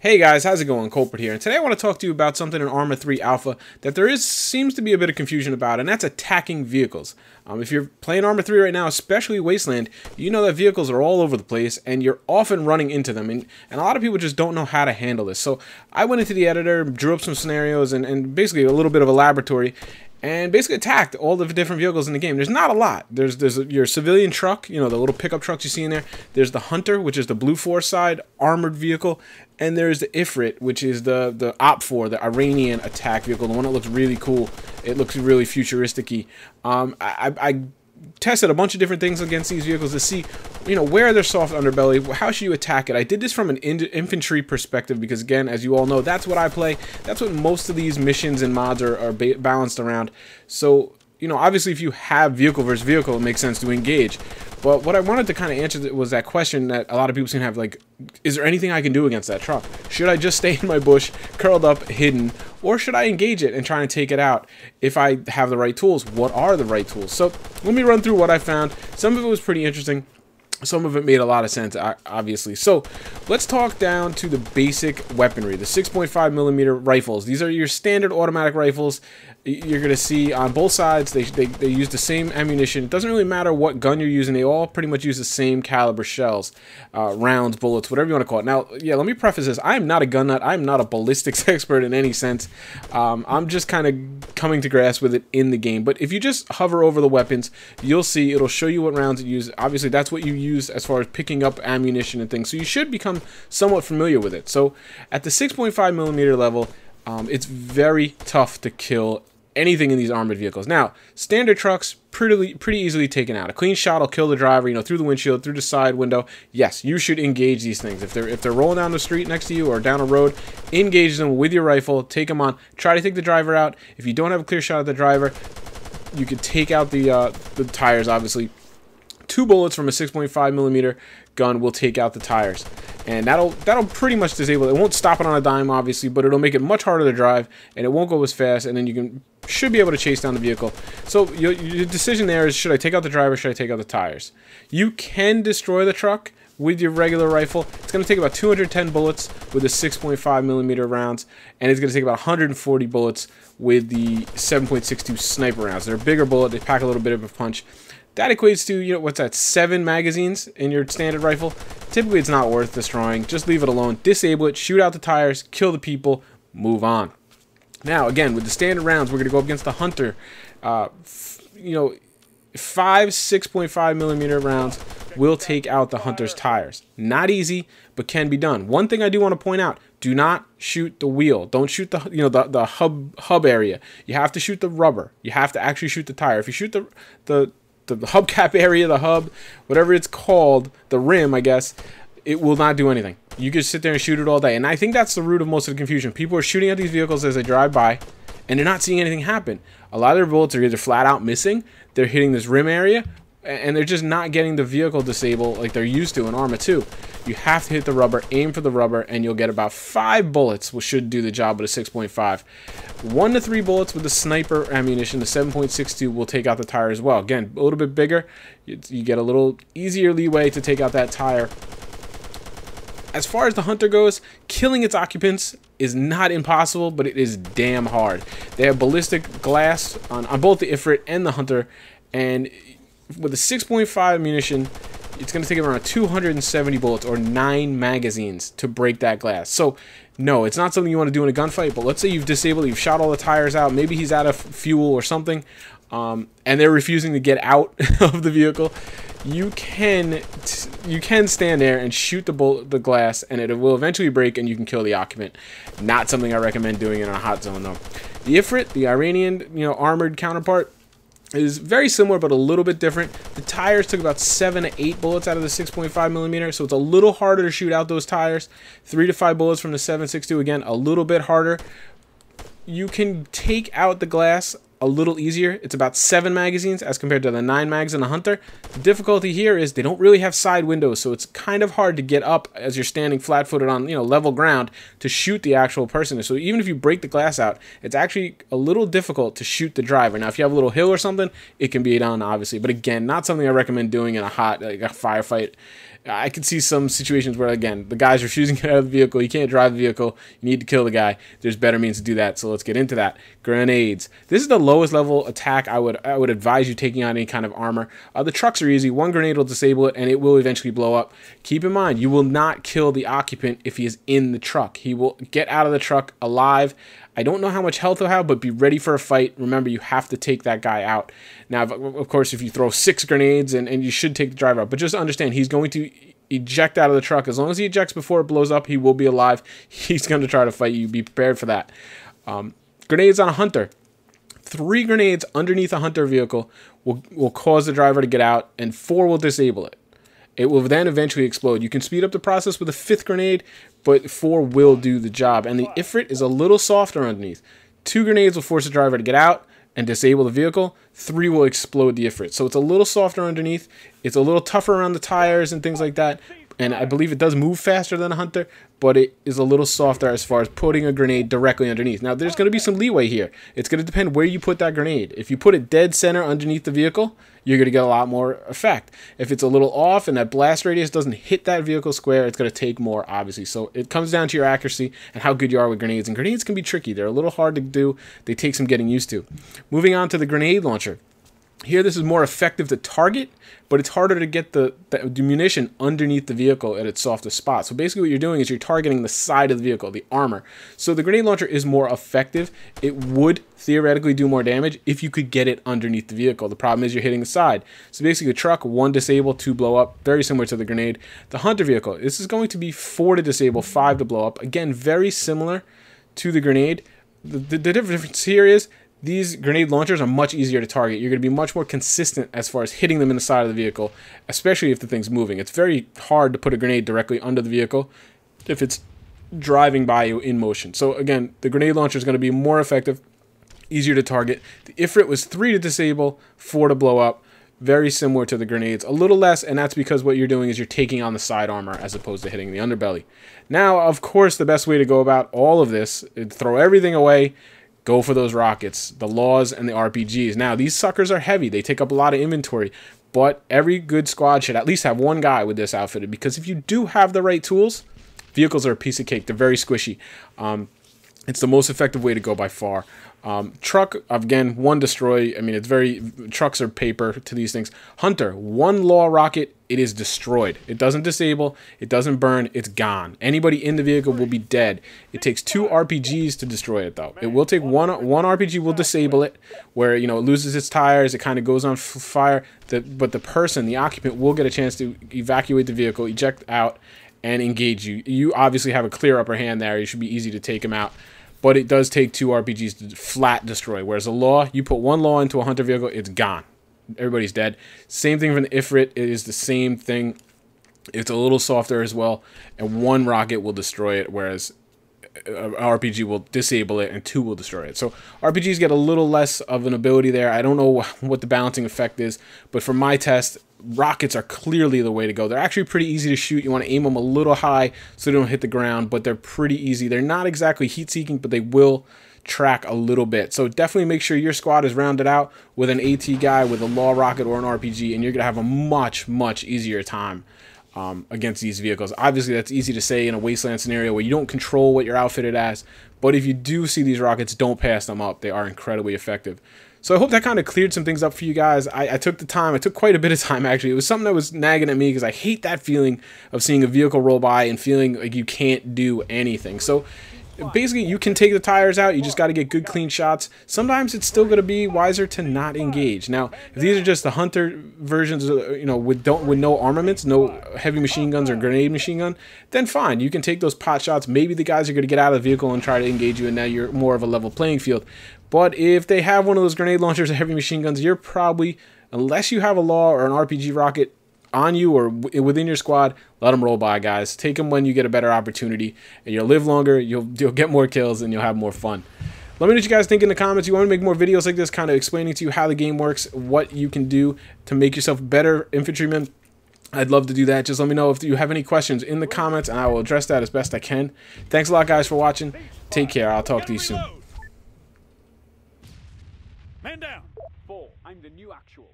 Hey guys, how's it going? Kulprit here, and today I want to talk to you about something in Arma 3 Alpha that seems to be a bit of confusion about, and that's attacking vehicles. If you're playing Arma 3 right now, especially Wasteland, you know that vehicles are all over the place, and you're often running into them, and a lot of people just don't know how to handle this. So I went into the editor, drew up some scenarios, and basically a little bit of a laboratory, and basically attacked all the different vehicles in the game. There's not a lot. There's your civilian truck, you know, the little pickup trucks you see in there. There's the Hunter, which is the Blue Force side armored vehicle, and there's the Ifrit, which is the OP4, the Iranian attack vehicle, the one that looks really cool. It looks really futuristic-y. I tested a bunch of different things against these vehicles to see, you know, where are their soft underbelly, how should you attack it. I did this from an infantry perspective because, again, as you all know, that's what I play. That's what most of these missions and mods are balanced around. So, you know, obviously if you have vehicle versus vehicle, it makes sense to engage. But what I wanted to kind of answer was that question that a lot of people seem to have, like, is there anything I can do against that truck? Should I just stay in my bush, curled up, hidden, or should I engage it and try to take it out if I have the right tools? What are the right tools? So let me run through what I found. Some of it was pretty interesting. Some of it made a lot of sense, obviously. So let's talk down to the basic weaponry, the 6.5mm rifles. These are your standard automatic rifles. You're going to see on both sides, they use the same ammunition. It doesn't really matter what gun you're using. They all pretty much use the same caliber shells, rounds, bullets, whatever you want to call it. Now, yeah, let me preface this. I am not a gun nut. I am not a ballistics expert in any sense. I'm just kind of coming to grasp with it in the game. But if you just hover over the weapons, you'll see it'll show you what rounds it uses. Obviously, that's what you use as far as picking up ammunition and things. So you should become somewhat familiar with it. So at the 6.5mm level, it's very tough to kill anything in these armored vehicles. Now, standard trucks, pretty easily taken out. A clean shot will kill the driver, you know, through the windshield, through the side window. Yes, you should engage these things. If they're rolling down the street next to you or down a road, engage them with your rifle, take them on, try to take the driver out. If you don't have a clear shot at the driver, you can take out the tires, obviously. 2 bullets from a 6.5mm gun will take out the tires, and that'll pretty much disable it. It won't stop it on a dime, obviously, but it'll make it much harder to drive, and it won't go as fast, and then you should be able to chase down the vehicle. So your decision there is, should I take out the driver, should I take out the tires? You can destroy the truck with your regular rifle. It's going to take about 210 bullets with the 6.5mm rounds, and it's going to take about 140 bullets with the 7.62 sniper rounds. They're a bigger bullet, they pack a little bit of a punch. That equates to, you know, what's that, 7 magazines in your standard rifle. Typically, it's not worth destroying. Just leave it alone. Disable it, shoot out the tires, kill the people, move on. Now, again, with the standard rounds, we're going to go up against the Hunter. You know, 5 6.5mm rounds will take out the Hunter's tires. Not easy, but can be done. One thing I do want to point out, do not shoot the wheel. Don't shoot the, you know, the hub area. You have to shoot the rubber. You have to actually shoot the tire. If you shoot the hubcap area, the hub, whatever it's called, the rim, I guess, it will not do anything. You can sit there and shoot it all day. And I think that's the root of most of the confusion. People are shooting at these vehicles as they drive by, and they're not seeing anything happen. A lot of their bullets are either flat out missing, they're hitting this rim area, and they're just not getting the vehicle disabled like they're used to in Arma 2. You have to hit the rubber, aim for the rubber, and you'll get about 5 bullets, which should do the job with a 6.5. 1 to 3 bullets with the sniper ammunition. The 7.62 will take out the tire as well. Again, a little bit bigger. You get a little easier leeway to take out that tire. As far as the Hunter goes, killing its occupants is not impossible, but it is damn hard. They have ballistic glass on both the Ifrit and the Hunter, and with a 6.5 ammunition, it's going to take around 270 bullets or 9 magazines to break that glass. So, no, it's not something you want to do in a gunfight, but let's say you've disabled, you've shot all the tires out, maybe he's out of fuel or something, and they're refusing to get out of the vehicle. You can stand there and shoot the glass, and it will eventually break, and you can kill the occupant. Not something I recommend doing in a hot zone, though. The Ifrit, the Iranian, you know, armored counterpart, is very similar but a little bit different. The tires took about 7 to 8 bullets out of the 6.5mm, so it's a little harder to shoot out those tires. 3 to 5 bullets from the 7.62, again, a little bit harder. You can take out the glass a little easier. It's about 7 magazines as compared to the 9 mags in the Hunter. The difficulty here is they don't really have side windows, so it's kind of hard to get up as you're standing flat-footed on, you know, level ground to shoot the actual person. So even if you break the glass out, it's actually a little difficult to shoot the driver. Now, if you have a little hill or something, it can be done, obviously. But again, not something I recommend doing in a hot, like a firefight. I could see some situations where, again, the guy's refusing to get out of the vehicle. You can't drive the vehicle. You need to kill the guy. There's better means to do that, so let's get into that. Grenades. This is the lowest level attack I would advise you taking on any kind of armor. The trucks are easy. One grenade will disable it, and it will eventually blow up. Keep in mind, you will not kill the occupant if he is in the truck. He will get out of the truck alive. I don't know how much health he'll have, but be ready for a fight. Remember, you have to take that guy out. Now, of course, if you throw 6 grenades, and you should take the driver out, but just understand, he's going to eject out of the truck. As long as he ejects before it blows up, he will be alive. He's going to try to fight you. Be prepared for that. Grenades on a hunter. 3 grenades underneath a hunter vehicle will cause the driver to get out, and 4 will disable it. It will then eventually explode. You can speed up the process with a 5th grenade, but 4 will do the job. And the Ifrit is a little softer underneath. 2 grenades will force the driver to get out and disable the vehicle. 3 will explode the Ifrit. So it's a little softer underneath. It's a little tougher around the tires and things like that. And I believe it does move faster than a hunter, but it is a little softer as far as putting a grenade directly underneath. Now, there's going to be some leeway here. It's going to depend where you put that grenade. If you put it dead center underneath the vehicle, you're going to get a lot more effect. If it's a little off and that blast radius doesn't hit that vehicle square, it's going to take more, obviously. So it comes down to your accuracy and how good you are with grenades. And grenades can be tricky. They're a little hard to do. They take some getting used to. Moving on to the grenade launcher. Here, this is more effective to target, but it's harder to get the munition underneath the vehicle at its softest spot. So basically what you're doing is you're targeting the side of the vehicle, the armor. So the grenade launcher is more effective. It would theoretically do more damage if you could get it underneath the vehicle. The problem is you're hitting the side. So basically the truck, 1 disable, 2 blow up, very similar to the grenade. The hunter vehicle, this is going to be 4 to disable, 5 to blow up. Again, very similar to the grenade. The difference here is these grenade launchers are much easier to target. You're going to be much more consistent as far as hitting them in the side of the vehicle, especially if the thing's moving. It's very hard to put a grenade directly under the vehicle if it's driving by you in motion. So again, the grenade launcher is going to be more effective, easier to target. The Ifrit was 3 to disable, 4 to blow up. Very similar to the grenades. A little less, and that's because what you're doing is you're taking on the side armor as opposed to hitting the underbelly. Now, of course, the best way to go about all of this is throw everything away. Go for those rockets, the laws and the RPGs. Now, these suckers are heavy. They take up a lot of inventory, but every good squad should at least have 1 guy with this outfitted, because if you do have the right tools, vehicles are a piece of cake. They're very squishy. It's the most effective way to go by far. Truck, again, 1 destroy. I mean, trucks are paper to these things. Hunter, 1 law rocket, it is destroyed. It doesn't disable, it doesn't burn, it's gone. Anybody in the vehicle will be dead. It takes 2 RPGs to destroy it, though. It will take one RPG will disable it, where, you know, it loses its tires, it kind of goes on fire, but the person, the occupant, will get a chance to evacuate the vehicle, eject out, and engage you. You obviously have a clear upper hand there. You should be easy to take him out. But it does take 2 RPGs to flat destroy. Whereas a law, you put 1 law into a hunter vehicle, it's gone. Everybody's dead. Same thing for the Ifrit. It is the same thing. It's a little softer as well. And 1 rocket will destroy it, whereas an RPG will disable it and 2 will destroy it. So RPGs get a little less of an ability there. I don't know what the balancing effect is, but for my test, rockets are clearly the way to go. They're actually pretty easy to shoot. You want to aim them a little high so they don't hit the ground, but they're pretty easy. They're not exactly heat-seeking, but they will track a little bit. So definitely make sure your squad is rounded out with an AT guy, with a law rocket or an RPG, and you're going to have a much, much easier time against these vehicles. Obviously, that's easy to say in a wasteland scenario where you don't control what you're outfitted as, but if you do see these rockets, don't pass them up. They are incredibly effective. So I hope that kind of cleared some things up for you guys. I took the time. I took quite a bit of time, actually. It was something that was nagging at me because I hate that feeling of seeing a vehicle roll by and feeling like you can't do anything. So basically, you can take the tires out. You just got to get good, clean shots. Sometimes it's still going to be wiser to not engage. Now, if these are just the hunter versions, you know, with no armaments, no heavy machine guns or grenade machine gun, then fine. You can take those pot shots. Maybe the guys are going to get out of the vehicle and try to engage you, and now you're more of a level playing field. But if they have one of those grenade launchers or heavy machine guns, you're probably, unless you have a law or an RPG rocket on you or within your squad, let them roll by, guys. Take them when you get a better opportunity, and you'll live longer, you'll get more kills, and you'll have more fun. Let me know what you guys think in the comments. You want to make more videos like this, kind of explaining to you how the game works, what you can do to make yourself better infantryman. I'd love to do that. Just let me know if you have any questions in the comments, and I will address that as best I can. Thanks a lot, guys, for watching. Take care. I'll talk to you soon. Man down. 4. I'm the new actual.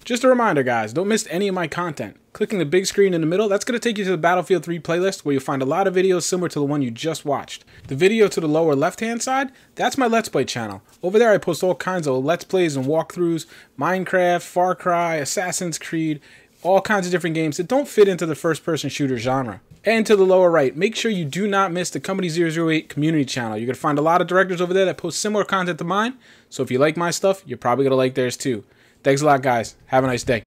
Just a reminder, guys, don't miss any of my content. Clicking the big screen in the middle, that's going to take you to the Battlefield 3 playlist, where you'll find a lot of videos similar to the one you just watched. The video to the lower left-hand side, that's my Let's Play channel. Over there I post all kinds of Let's Plays and walkthroughs, Minecraft, Far Cry, Assassin's Creed, all kinds of different games that don't fit into the first-person shooter genre. And to the lower right, make sure you do not miss the Company 008 community channel. You're going to find a lot of directors over there that post similar content to mine, so if you like my stuff, you're probably going to like theirs too. Thanks a lot, guys. Have a nice day.